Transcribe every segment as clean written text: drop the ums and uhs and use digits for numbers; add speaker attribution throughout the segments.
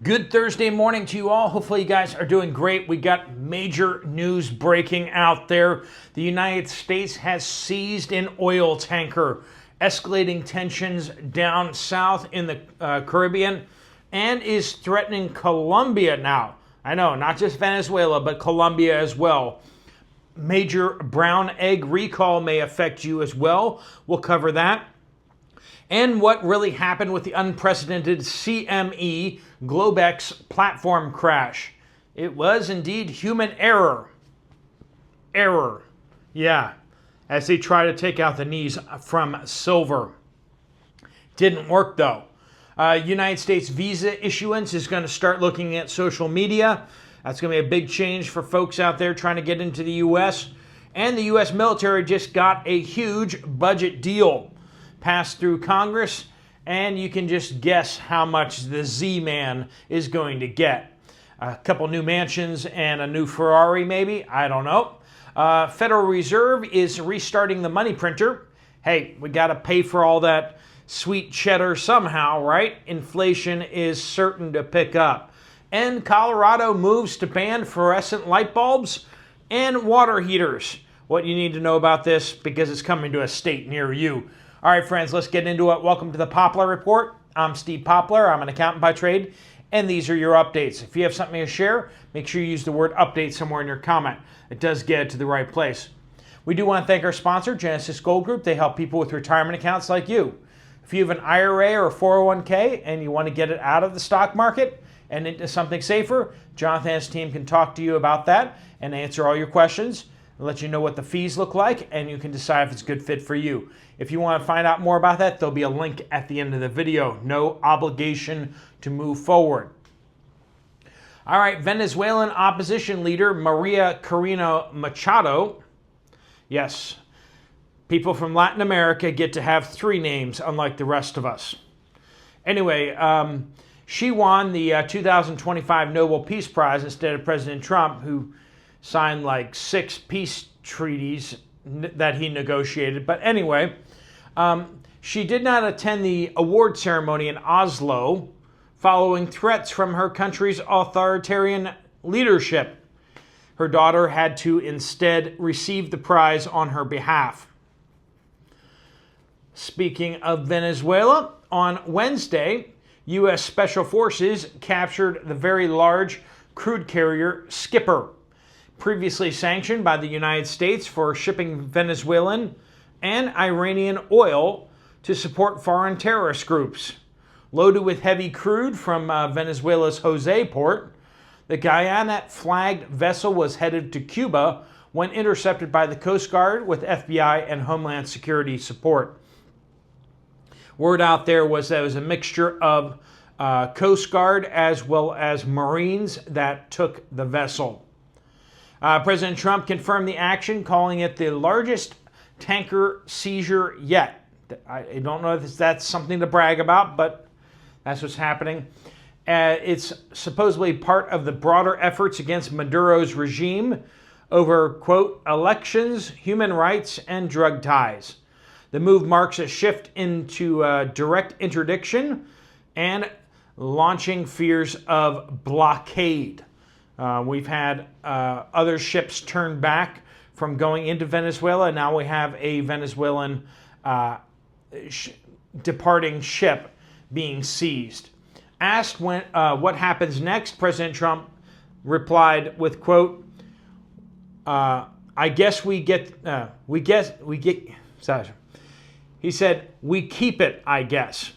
Speaker 1: Good Thursday morning to you all. Hopefully you guys are doing great. We got major news breaking out there. The United States has seized an oil tanker, escalating tensions down south in the Caribbean, and is threatening Colombia now. I know, not just Venezuela, but Colombia as well. Major brown egg recall may affect you as well. We'll cover that. And what really happened with the unprecedented CME Globex platform crash. It was indeed human error. Yeah, as they try to take out the knees from silver. Didn't work though. United States visa issuance is going to start looking at social media. That's going to be a big change for folks out there trying to get into the U.S. And the U.S. military just got a huge budget deal passed through Congress, and you can just guess how much the Z-Man is going to get. A couple new mansions and a new Ferrari maybe, I don't know. Federal Reserve is restarting the money printer. Hey, we got to pay for all that sweet cheddar somehow, right? Inflation is certain to pick up. And Colorado moves to ban fluorescent light bulbs and water heaters. What you need to know about this because it's coming to a state near you. All right, friends, let's get into it. Welcome to the Poplar Report. I'm Steve Poplar. I'm an accountant by trade, and these are your updates. If you have something to share, make sure you use the word update somewhere in your comment. It does get it to the right place. We do want to thank our sponsor, Genesis Gold Group. They help people with retirement accounts like you. If you have an IRA or a 401k and you want to get it out of the stock market and into something safer, Jonathan and his team can talk to you about that and answer all your questions. Let you know what the fees look like, and you can decide if it's a good fit for you. If you want to find out more about that, there'll be a link at the end of the video. No obligation to move forward. All right, Venezuelan opposition leader Maria Corina Machado. Yes, people from Latin America get to have three names, unlike the rest of us. Anyway, she won the 2025 Nobel Peace Prize instead of President Trump, who signed like 6 peace treaties that he negotiated. But anyway, she did not attend the award ceremony in Oslo following threats from her country's authoritarian leadership. Her daughter had to instead receive the prize on her behalf. Speaking of Venezuela, on Wednesday, U.S. Special Forces captured the very large crude carrier Skipper, previously sanctioned by the United States for shipping Venezuelan and Iranian oil to support foreign terrorist groups. Loaded with heavy crude from Venezuela's Jose port, the Guyana-flagged vessel was headed to Cuba when intercepted by the Coast Guard with FBI and Homeland Security support. Word out there was that it was a mixture of Coast Guard as well as Marines that took the vessel. President Trump confirmed the action, calling it the largest tanker seizure yet. I don't know if that's something to brag about, but that's what's happening. It's supposedly part of the broader efforts against Maduro's regime over, quote, elections, human rights, and drug ties. The move marks a shift into direct interdiction and launching fears of blockade. We've had other ships turned back from going into Venezuela, and now we have a Venezuelan departing ship being seized. Asked what happens next, President Trump replied with, quote, he said, we keep it, I guess.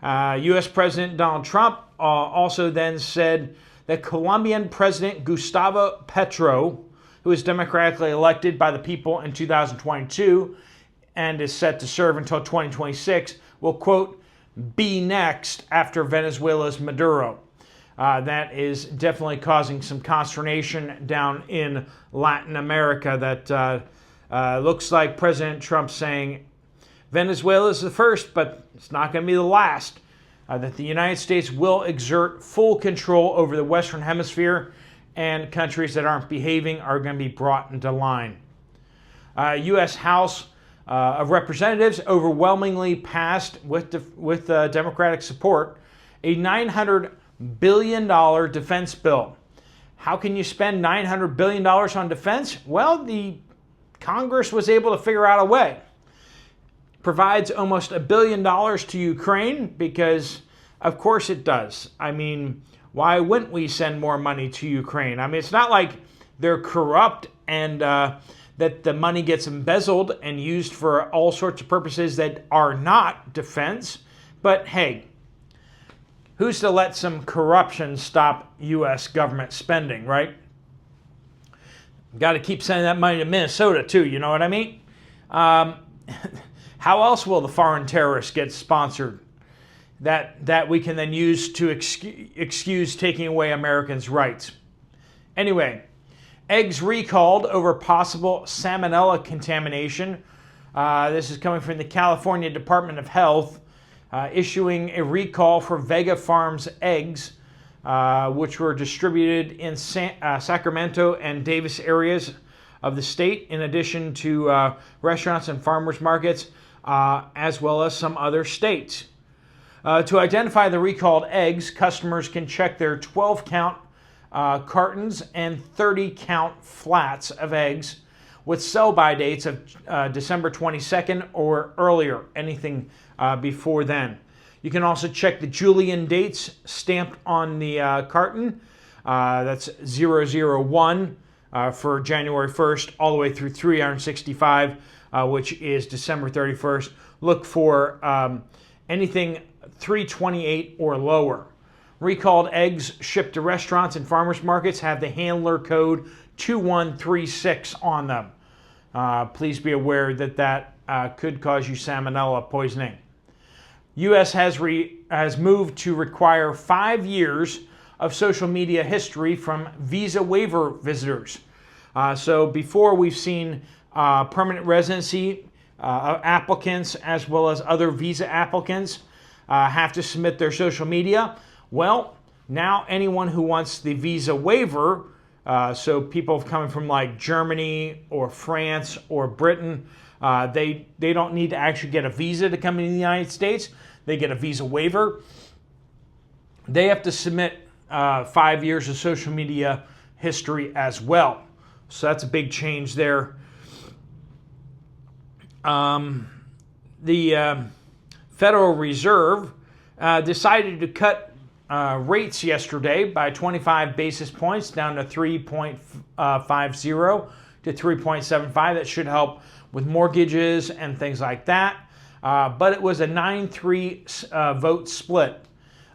Speaker 1: U.S. President Donald Trump also then said that Colombian President Gustavo Petro, who was democratically elected by the people in 2022 and is set to serve until 2026, will, quote, be next after Venezuela's Maduro. That is definitely causing some consternation down in Latin America that looks like President Trump saying Venezuela is the first, but it's not going to be the last. That the United States will exert full control over the Western Hemisphere, and countries that aren't behaving are going to be brought into line. U.S. House of Representatives overwhelmingly passed, with Democratic support, a $900 billion defense bill. How can you spend $900 billion on defense? Well, the Congress was able to figure out a way. Provides almost $1 billion to Ukraine because, of course, it does. I mean, why wouldn't we send more money to Ukraine? I mean, it's not like they're corrupt and that the money gets embezzled and used for all sorts of purposes that are not defense. But hey, who's to let some corruption stop U.S. government spending, right? Got to keep sending that money to Minnesota, too, you know what I mean? How else will the foreign terrorists get sponsored that we can then use to excuse taking away Americans' rights? Anyway, eggs recalled over possible salmonella contamination. This is coming from the California Department of Health, issuing a recall for Vega Farms eggs, which were distributed in Sacramento and Davis areas of the state, in addition to restaurants and farmers markets, as well as some other states. To identify the recalled eggs, customers can check their 12-count cartons and 30-count flats of eggs with sell-by dates of December 22nd or earlier, anything before then. You can also check the Julian dates stamped on the carton. That's 001 for January 1st all the way through 365, which is December 31st. Look for anything 328 or lower. Recalled eggs shipped to restaurants and farmers markets have the handler code 2136 on them. Please be aware that could cause you salmonella poisoning. U.S. has moved to require 5 years of social media history from visa waiver visitors. So before, we've seen permanent residency applicants as well as other visa applicants have to submit their social media. Well, now anyone who wants the visa waiver, so people coming from like Germany or France or Britain, they don't need to actually get a visa to come into the United States. They get a visa waiver. They have to submit 5 years of social media history as well. So that's a big change there. The Federal Reserve decided to cut rates yesterday by 25 basis points down to 3.50 to 3.75. That should help with mortgages and things like that. But it was a 9-3 vote split.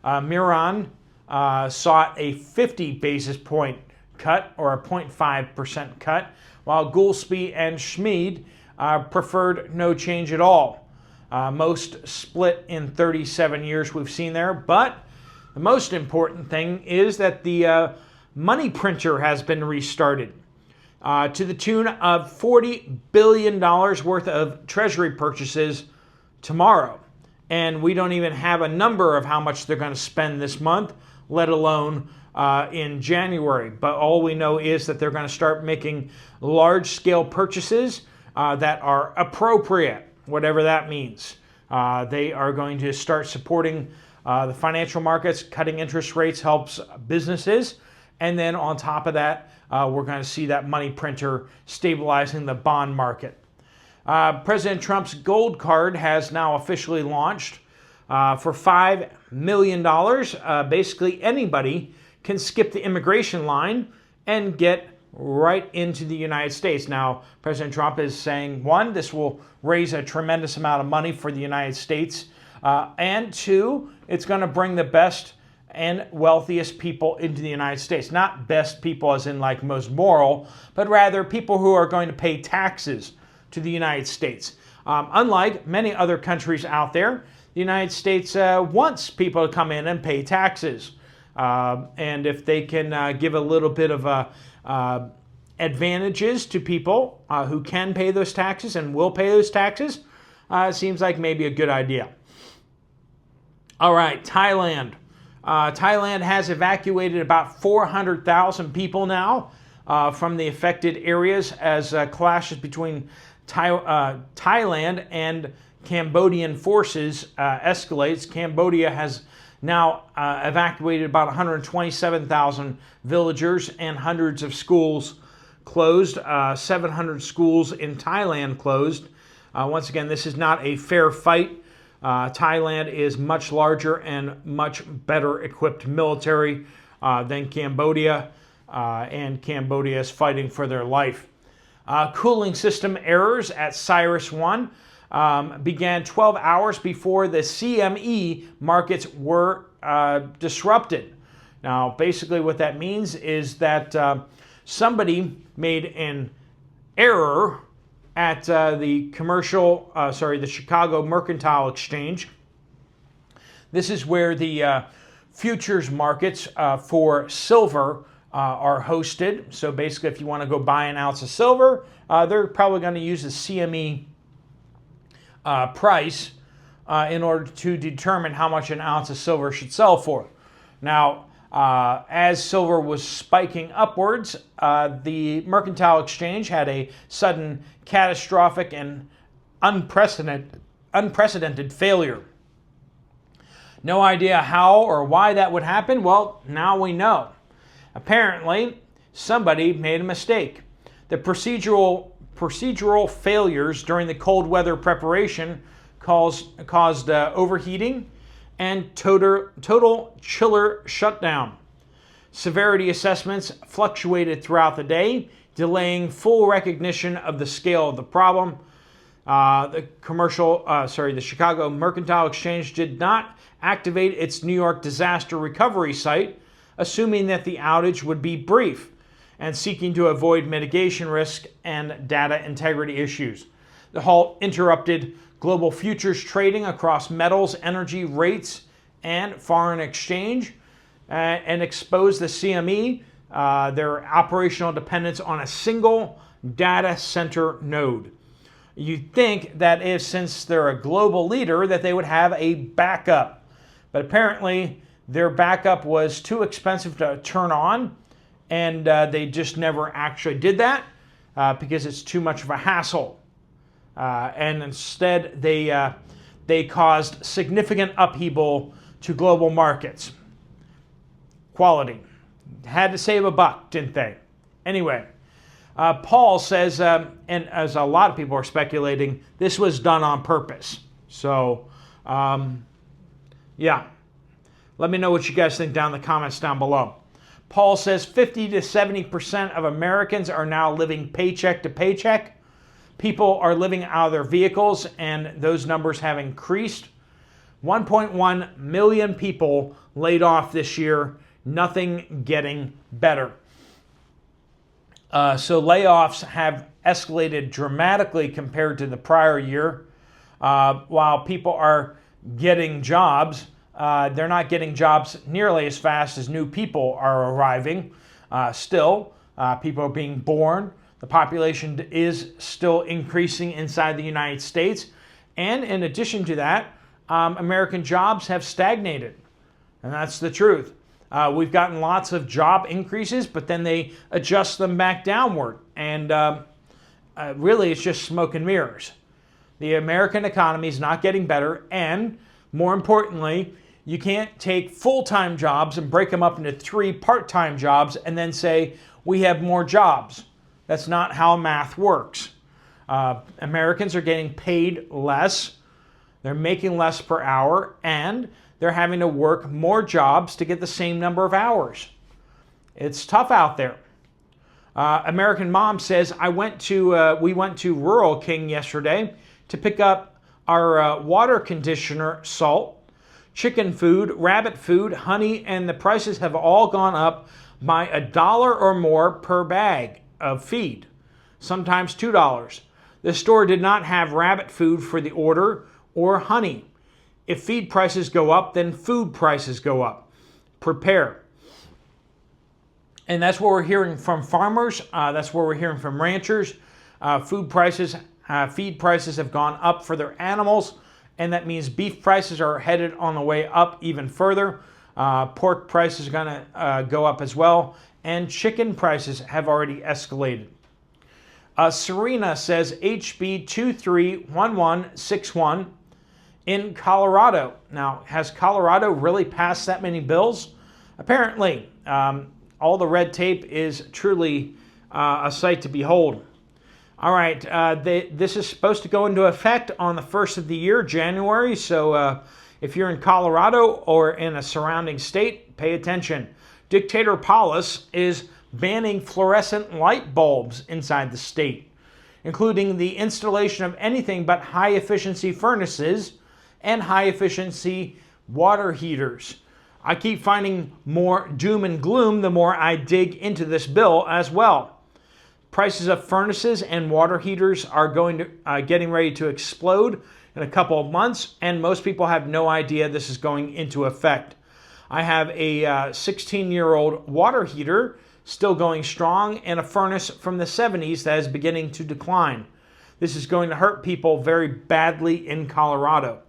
Speaker 1: Miran sought a 50 basis point cut, or a 0.5% cut, while Goolsbee and Schmid preferred no change at all. Most split in 37 years we've seen there, but the most important thing is that the money printer has been restarted to the tune of $40 billion worth of Treasury purchases tomorrow. And we don't even have a number of how much they're going to spend this month, let alone in January. But all we know is that they're going to start making large-scale purchases that are appropriate, whatever that means. They are going to start supporting the financial markets. Cutting interest rates helps businesses. And then on top of that, we're going to see that money printer stabilizing the bond market. President Trump's gold card has now officially launched for $5 million. Basically, anybody can skip the immigration line and get right into the United States. Now, President Trump is saying, one, this will raise a tremendous amount of money for the United States, and two, it's going to bring the best and wealthiest people into the United States. Not best people as in like most moral, but rather people who are going to pay taxes to the United States. Unlike many other countries out there, the United States wants people to come in and pay taxes. And if they can give a little bit of advantages to people who can pay those taxes and will pay those taxes, it seems like maybe a good idea. All right, Thailand. Thailand has evacuated about 400,000 people now from the affected areas as clashes between Thailand and Cambodian forces escalates. Cambodia has now evacuated about 127,000 villagers, and hundreds of schools closed. 700 schools in Thailand closed. Once again, this is not a fair fight. Thailand is much larger and much better equipped military than Cambodia, and Cambodia is fighting for their life. Cooling system errors at Cyrus 1 began 12 hours before the CME markets were disrupted. Now, basically what that means is that somebody made an error at the Chicago Mercantile Exchange. This is where the futures markets for silver are hosted. So basically, if you want to go buy an ounce of silver, they're probably going to use the CME price in order to determine how much an ounce of silver should sell for. Now, as silver was spiking upwards, the Mercantile Exchange had a sudden, catastrophic, and unprecedented failure. No idea how or why that would happen. Well, now we know. Apparently, somebody made a mistake. The procedural failures during the cold weather preparation caused overheating and total chiller shutdown. Severity assessments fluctuated throughout the day, delaying full recognition of the scale of the problem. The Chicago Mercantile Exchange did not activate its New York disaster recovery site, assuming that the outage would be brief and seeking to avoid mitigation risk and data integrity issues. The halt interrupted global futures trading across metals, energy, rates, and foreign exchange, and exposed the CME, their operational dependence on a single data center node. You'd think that since they're a global leader, that they would have a backup. But apparently, their backup was too expensive to turn on, and they just never actually did that because it's too much of a hassle. And instead, they caused significant upheaval to global markets. Quality. Had to save a buck, didn't they? Anyway, Paul says, and as a lot of people are speculating, this was done on purpose. So, yeah. Let me know what you guys think down in the comments down below. Paul says 50 to 70% of Americans are now living paycheck to paycheck. People are living out of their vehicles, and those numbers have increased. 1.1 million people laid off this year. Nothing getting better. So layoffs have escalated dramatically compared to the prior year. While people are getting jobs, they're not getting jobs nearly as fast as new people are arriving. Still, people are being born. The population is still increasing inside the United States. And in addition to that, American jobs have stagnated. And that's the truth. We've gotten lots of job increases, but then they adjust them back downward. And really, it's just smoke and mirrors. The American economy is not getting better. And more importantly, you can't take full-time jobs and break them up into 3 part-time jobs and then say, we have more jobs. That's not how math works. Americans are getting paid less. They're making less per hour, and they're having to work more jobs to get the same number of hours. It's tough out there. American Mom says, we went to Rural King yesterday to pick up our water conditioner, salt, chicken food, rabbit food, honey, and the prices have all gone up by $1 or more per bag of feed, sometimes $2. The store did not have rabbit food for the order or honey. If feed prices go up, then food prices go up. Prepare. And that's what we're hearing from farmers. That's what we're hearing from ranchers. Feed prices have gone up for their animals, and that means beef prices are headed on the way up even further. Pork prices are going to go up as well, and chicken prices have already escalated. Serena says HB 231161 in Colorado. Now, has Colorado really passed that many bills? Apparently, all the red tape is truly a sight to behold. All right, this is supposed to go into effect on the 1st of the year, January, so if you're in Colorado or in a surrounding state, pay attention. Dictator Paulus is banning fluorescent light bulbs inside the state, including the installation of anything but high-efficiency furnaces and high-efficiency water heaters. I keep finding more doom and gloom the more I dig into this bill as well. Prices of furnaces and water heaters are getting ready to explode in a couple of months, and most people have no idea this is going into effect. I have a 16-year-old water heater still going strong and a furnace from the 70s that is beginning to decline. This is going to hurt people very badly in Colorado.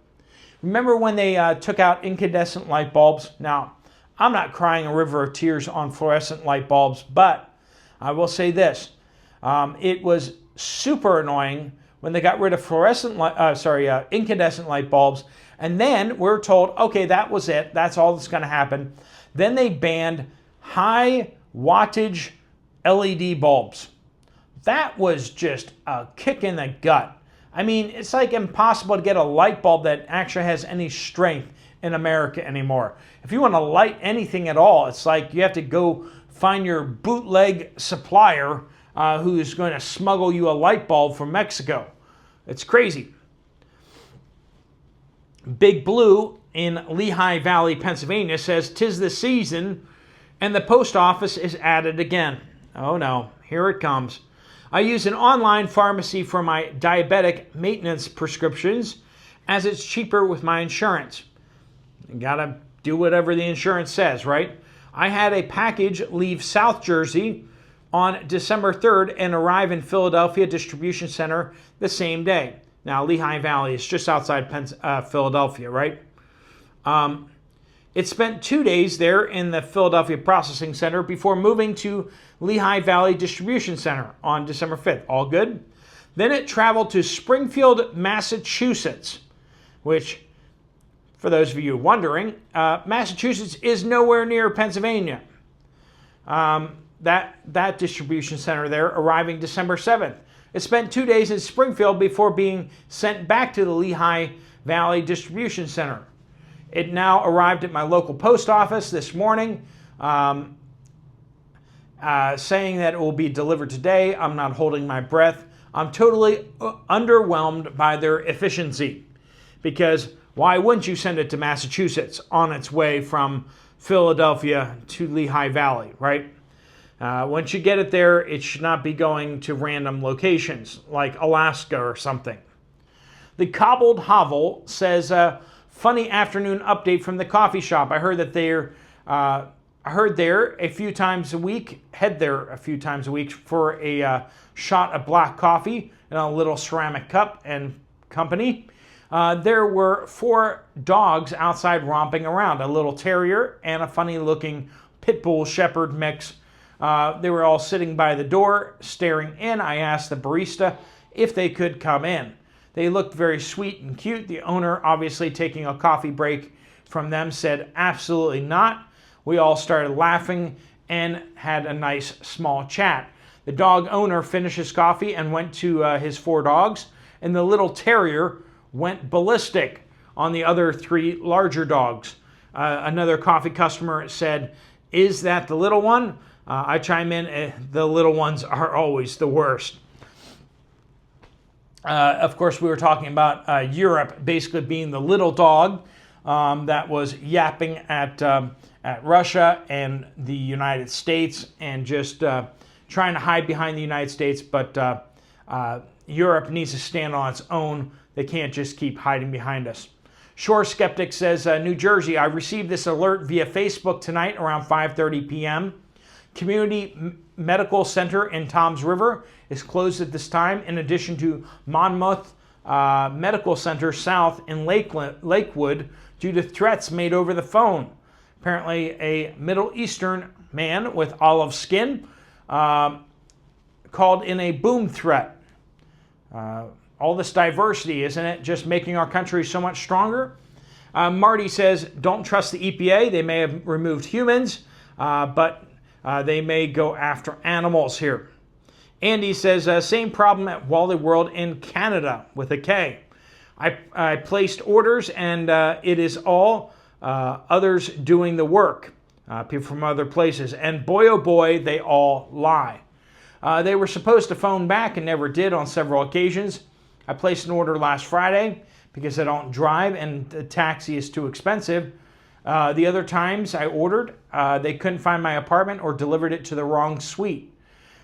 Speaker 1: Remember when they took out incandescent light bulbs? Now, I'm not crying a river of tears on fluorescent light bulbs, but I will say this. It was super annoying when they got rid of incandescent light bulbs, and then we're told, okay, that was it. That's all that's going to happen. Then they banned high wattage LED bulbs. That was just a kick in the gut. I mean, it's like impossible to get a light bulb that actually has any strength in America anymore. If you want to light anything at all, it's like you have to go find your bootleg supplier who's going to smuggle you a light bulb from Mexico. It's crazy. Big Blue in Lehigh Valley, Pennsylvania says, "'Tis the season," and the post office is at it again. Oh no, here it comes. I use an online pharmacy for my diabetic maintenance prescriptions as it's cheaper with my insurance. You gotta do whatever the insurance says, right? I had a package leave South Jersey on December 3rd and arrive in Philadelphia Distribution Center the same day. Now, Lehigh Valley is just outside Philadelphia, right? It spent 2 days there in the Philadelphia Processing Center before moving to Lehigh Valley Distribution Center on December 5th. All good? Then it traveled to Springfield, Massachusetts, which, for those of you wondering, Massachusetts is nowhere near Pennsylvania. That distribution center there arriving December 7th. It spent 2 days in Springfield before being sent back to the Lehigh Valley Distribution Center. It now arrived at my local post office this morning, saying that it will be delivered today. I'm not holding my breath. I'm totally underwhelmed by their efficiency, because why wouldn't you send it to Massachusetts on its way from Philadelphia to Lehigh Valley, right? Once you get it there, it should not be going to random locations like Alaska or something. The Cobbled Hovel says, funny afternoon update from the coffee shop. I heard that head there a few times a week for a shot of black coffee in a little ceramic cup and company. There were 4 dogs outside romping around, a little terrier and a funny looking pit bull shepherd mix. They were all sitting by the door, staring in. I asked the barista if they could come in. They looked very sweet and cute. The owner, obviously taking a coffee break from them, said absolutely not. We all started laughing and had a nice small chat. The dog owner finished his coffee and went to his 4 dogs, and the little terrier went ballistic on the other 3 larger dogs. Another coffee customer said, "Is that the little one?" I chime in, the little ones are always the worst. Of course, we were talking about Europe basically being the little dog that was yapping at Russia and the United States and just trying to hide behind the United States. But Europe needs to stand on its own. They can't just keep hiding behind us. Shore Skeptic says, New Jersey, I received this alert via Facebook tonight around 5:30 p.m. Community Medical Center in Toms River is closed at this time, in addition to Monmouth Medical Center South in Lakewood due to threats made over the phone. Apparently, a Middle Eastern man with olive skin called in a boom threat. All this diversity, isn't it just making our country so much stronger? Marty says, don't trust the EPA. They may have removed humans, but they may go after animals here. Andy says, same problem at Wally World in Canada with a K. I placed orders and it is all others doing the work, people from other places. And boy, oh boy, they all lie. They were supposed to phone back and never did on several occasions. I placed an order last Friday because I don't drive and the taxi is too expensive. The other times I ordered, they couldn't find my apartment or delivered it to the wrong suite.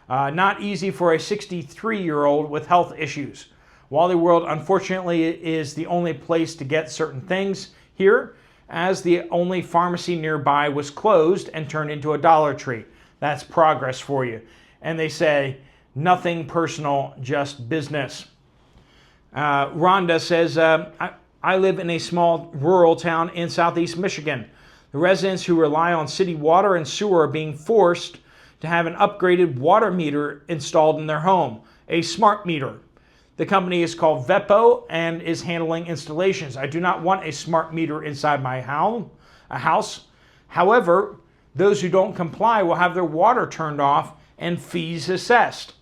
Speaker 1: Not easy for a 63-year-old with health issues. Wally World, unfortunately, is the only place to get certain things here, as the only pharmacy nearby was closed and turned into a Dollar Tree. That's progress for you. And they say, nothing personal, just business. Rhonda says, I live in a small rural town in southeast Michigan. The residents who rely on city water and sewer are being forced to have an upgraded water meter installed in their home, a smart meter. The company is called Vepo and is handling installations. I do not want a smart meter inside my house. However, those who don't comply will have their water turned off and fees assessed.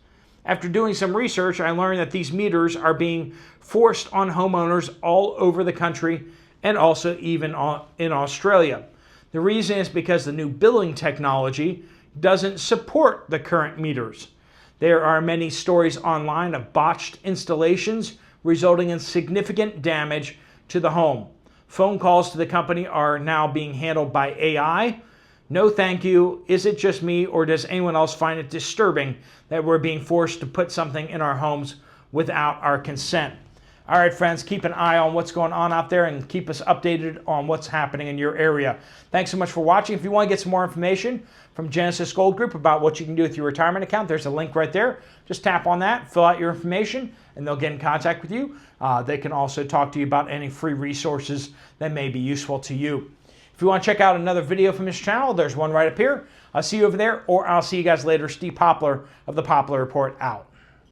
Speaker 1: After doing some research, I learned that these meters are being forced on homeowners all over the country and also even in Australia. The reason is because the new billing technology doesn't support the current meters. There are many stories online of botched installations resulting in significant damage to the home. Phone calls to the company are now being handled by AI. No thank you. Is it just me, or does anyone else find it disturbing that we're being forced to put something in our homes without our consent? All right, friends, keep an eye on what's going on out there and keep us updated on what's happening in your area. Thanks so much for watching. If you want to get some more information from Genesis Gold Group about what you can do with your retirement account, there's a link right there. Just tap on that, fill out your information, and they'll get in contact with you. They can also talk to you about any free resources that may be useful to you. If you want to check out another video from this channel, there's one right up here. I'll see you over there, or I'll see you guys later. Steve Poplar of the Poplar Report out.